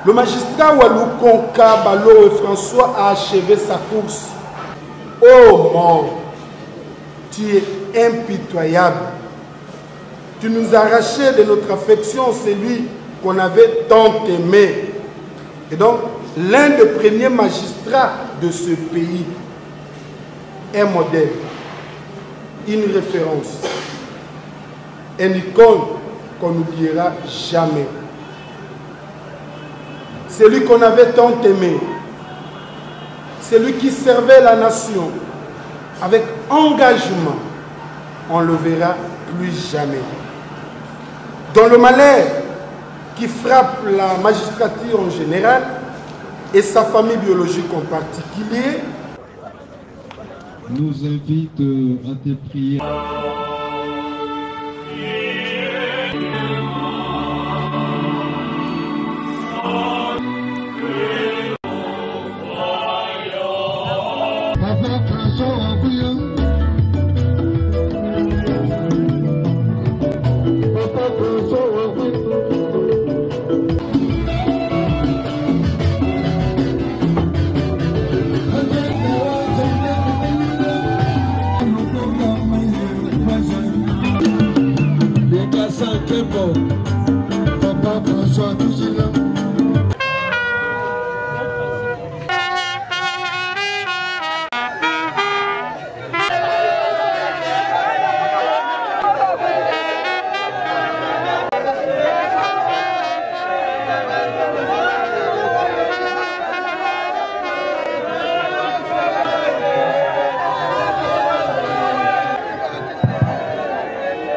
Le magistrat Walou Konka Balo et François a achevé sa course. Oh mort, tu es impitoyable. Tu nous as arraché de notre affection celui qu'on avait tant aimé. Et donc, l'un des premiers magistrats de ce pays, un modèle, une référence, une icône qu'on n'oubliera jamais. Celui qu'on avait tant aimé, celui qui servait la nation avec engagement, on ne le verra plus jamais. Dans le malheur qui frappe la magistrature en général et sa famille biologique en particulier, nous invite à tes prières.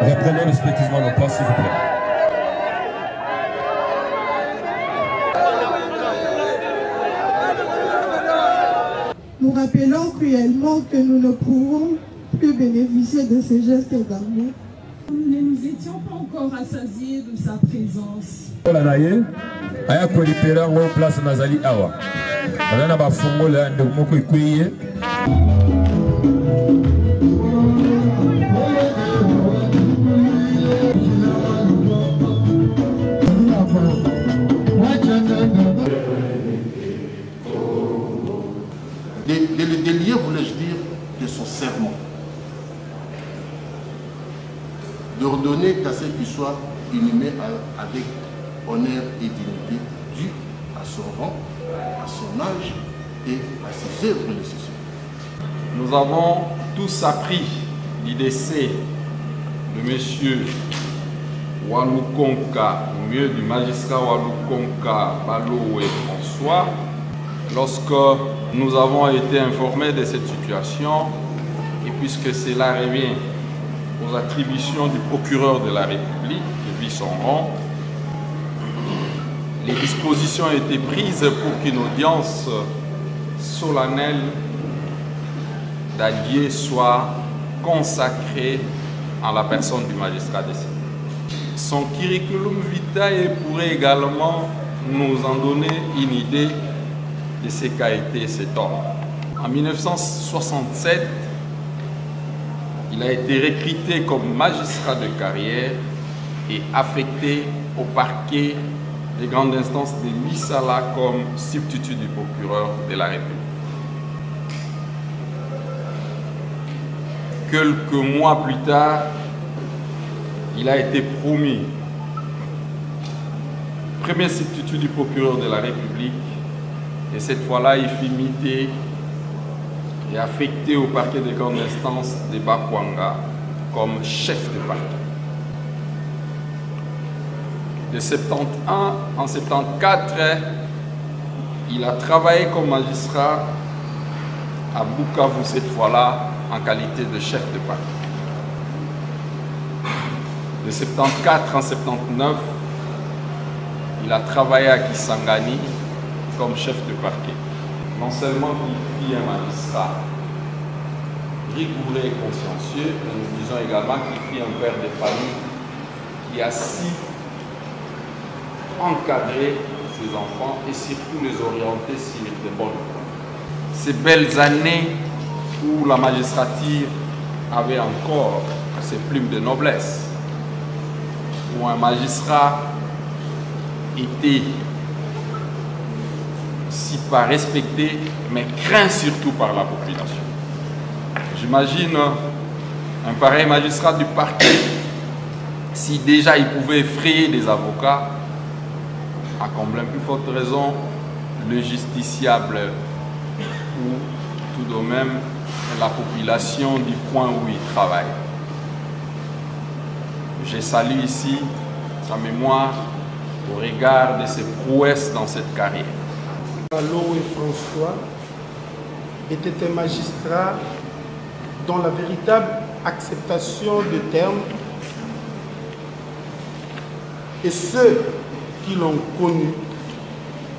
Reprenons respectivement nos places, s'il vous plaît. Nous rappelons cruellement que nous ne pourrons plus bénéficier de ces gestes d'amour. Nous ne nous étions pas encore rassasiés de sa présence. Aya kwelipera ngo place nazali awa. Nana ba fongola ndo moko ikwiye. Des lieux, voulais-je dire, de son serment. D'ordonner qu'à ce qu'il soit inhumé avec honneur et dignité dû à son rang, à son âge et à ses œuvres nécessaires. Nous avons tous appris du décès de M. Walou Konka, ou mieux du magistrat Walou Konka Balo et François, lorsque nous avons été informés de cette situation, et puisque cela revient aux attributions du procureur de la République, depuis son rang, les dispositions ont été prises pour qu'une audience solennelle d'adieu soit consacrée en la personne du magistrat décédé. Son curriculum vitae pourrait également nous en donner une idée de ce qu'a été cet homme. En 1967, il a été recruté comme magistrat de carrière et affecté au parquet des grandes instances de Lissala comme substitut du procureur de la République. Quelques mois plus tard, il a été promu premier substitut du procureur de la République et cette fois-là, il fut muté et affecté au parquet des grandes instances de Bakwanga comme chef de parquet. De 71 en 74, il a travaillé comme magistrat à Bukavu cette fois-là en qualité de chef de parquet. De 74 en 79, il a travaillé à Kisangani comme chef de parquet. Non seulement il fit un magistrat rigoureux et consciencieux, mais nous disons également qu'il fit un père de famille qui a su encadrer ses enfants et surtout les orienter sur de bonnes voies. Ces belles années où la magistrature avait encore ses plumes de noblesse, où un magistrat était si pas respecté, mais craint surtout par la population. J'imagine un pareil magistrat du parquet, si déjà il pouvait effrayer des avocats, à combien plus forte raison le justiciable ou tout de même la population du coin où il travaille. Je salue ici sa mémoire au regard de ses prouesses dans cette carrière. Balowe François était un magistrat dont la véritable acceptation de termes et ceux qui l'ont connu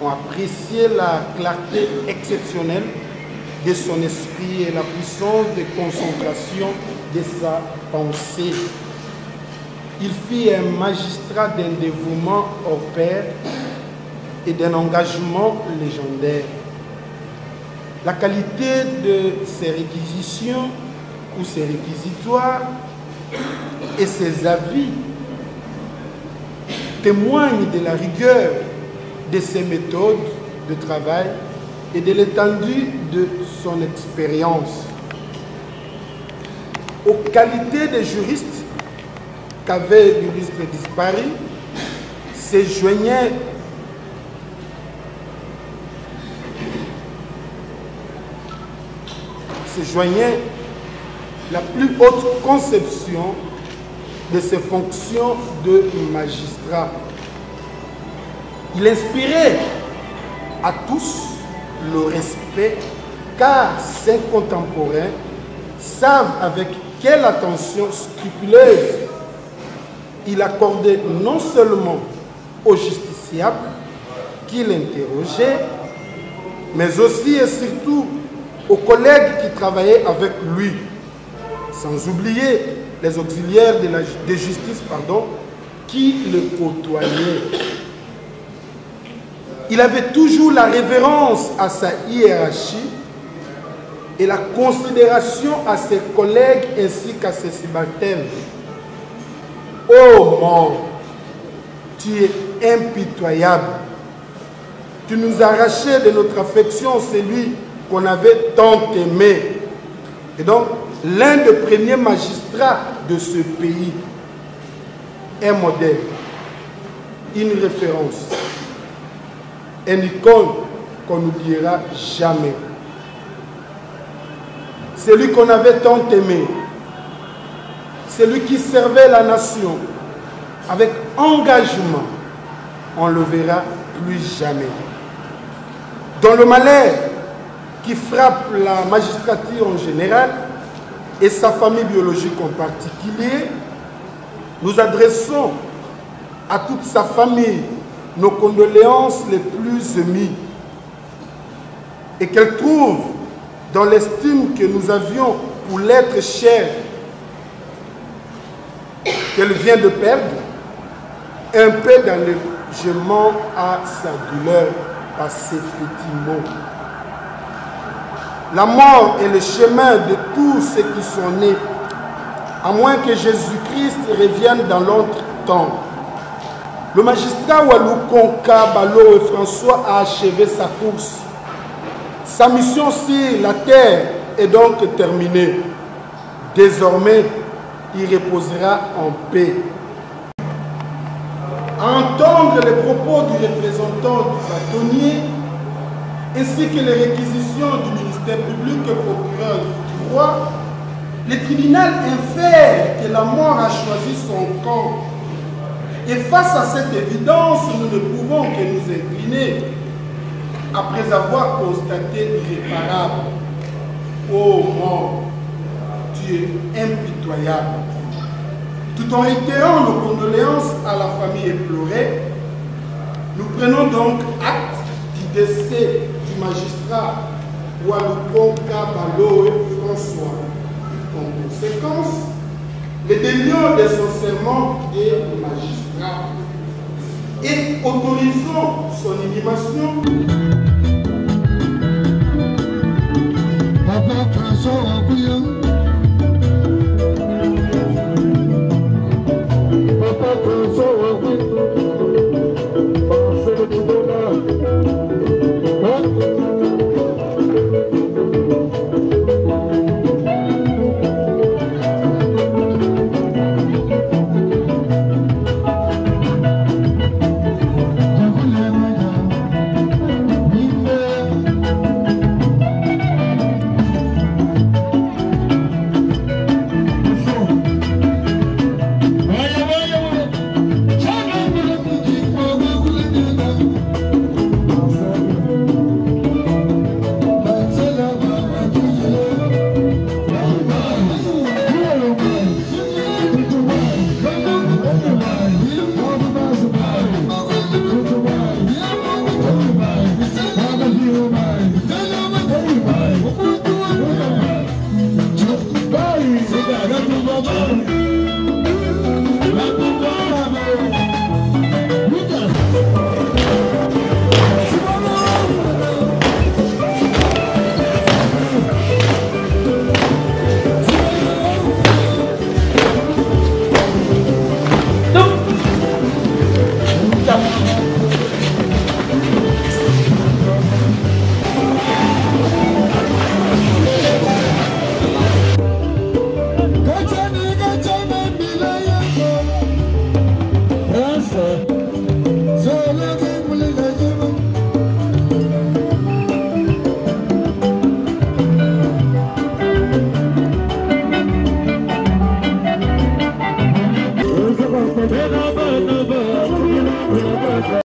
ont apprécié la clarté exceptionnelle de son esprit et la puissance de concentration de sa pensée. Il fit un magistrat d'un dévouement hors pair et d'un engagement légendaire. La qualité de ses réquisitions ou ses réquisitoires et ses avis témoignent de la rigueur de ses méthodes de travail et de l'étendue de son expérience. Aux qualités de juriste qu'avait l'illustre disparu, se joignait la plus haute conception de ses fonctions de magistrat. Il inspirait à tous le respect car ses contemporains savent avec quelle attention scrupuleuse il accordait non seulement aux justiciables qu'il interrogeait, mais aussi et surtout aux collègues qui travaillaient avec lui, sans oublier les auxiliaires de justice qui le côtoyaient. Il avait toujours la révérence à sa hiérarchie et la considération à ses collègues ainsi qu'à ses subalternes. Oh mort, tu es impitoyable. Tu nous arrachais de notre affection celui qu'on avait tant aimé. Et donc, l'un des premiers magistrats de ce pays, un modèle, une référence, un icône qu'on n'oubliera jamais. Celui qu'on avait tant aimé, celui qui servait la nation avec engagement, on ne le verra plus jamais. Dans le malheur qui frappe la magistrature en général et sa famille biologique en particulier, nous adressons à toute sa famille nos condoléances les plus émues et qu'elle trouve dans l'estime que nous avions pour l'être cher qu'elle vient de perdre, un peu d'allègement à sa douleur par ces petits mots. La mort est le chemin de tous ceux qui sont nés, à moins que Jésus-Christ revienne dans l'autre temps. Le magistrat Walou Konka Balowe François a achevé sa course. Sa mission sur la terre est donc terminée. Désormais, il reposera en paix. À entendre les propos du représentant du bâtonnier, ainsi que les réquisitions du ministère public et procureur du roi, le tribunal infère que la mort a choisi son camp. Et face à cette évidence, nous ne pouvons que nous incliner après avoir constaté l'irréparable. Ô mort, tu es impitoyable. Tout en réitérant nos condoléances à la famille éplorée, nous prenons donc acte du décès du magistrat Walou Konka Balowe François. En conséquence, le déliant de son serment de magistrat et autorisons son inhumation